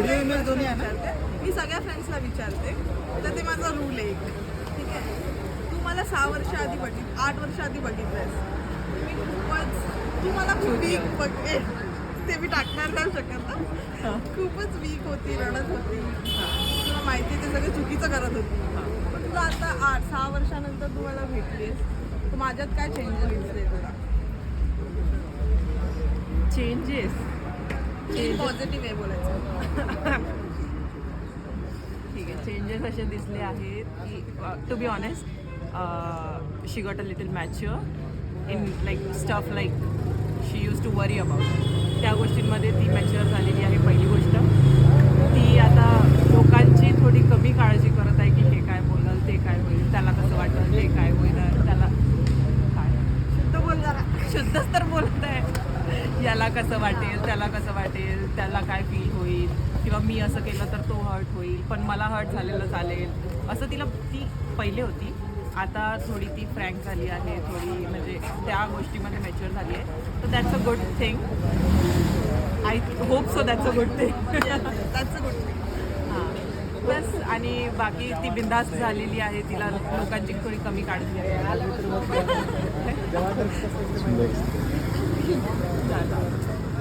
विचारते, मी सगळ्या फ्रेंड्सला विचारते, तर ते माझा रूल आहे एक. ठीक आहे, तू मला 6 वर्ष आधी 8 वर्ष आधी बघितलंयस, मी खूपच तू मला खूप वीक बघते, ते मी टाकणार नाही शकत ना. खूपच वीक होती, रडत होती, तुला माहिती ते सगळं चुकीचं करत होती. पण तुला आता 6 वर्षानंतर तू मला भेटलीस, तर माझ्यात काय चेंजेस दिसले तुला? चेंजेस पॉझिटिव्ह आहे बोलायचं. ठीक आहे, चेंजेस असे दिसले आहेत की to be honest she got a little mature in like stuff like she use to worry about. त्या गोष्टींमध्ये ती मॅच्युअर झालेली आहे. पहिली गोष्ट, ती आता लोकांची थोडी कमी काळजी करत आहे की हे काय बोलाल, ते काय होईल, त्याला कसं वाटेल, ते काय होईल, त्याला काय शुद्ध बोल जरा. शुद्धच तर बोलत आहे. याला कसं वाटेल, त्याला कसं वाटेल, त्याला काय फील होईल, किंवा मी असं केलं तर तो हर्ट होईल, पण मला हर्ट झालेलं चालेल, असं तिला ती पहिले होती. आता थोडी ती फ्रँक झाली आहे, थोडी म्हणजे त्या गोष्टीमध्ये मॅच्युअर झाली आहे. तर that's a good thing. I hope so that's a good thing. That's a good thing. हां, बस. आणि बाकी ती बिंदास्त झालेली आहे, तिला लोकांची थोडी कमी काळजी आहे.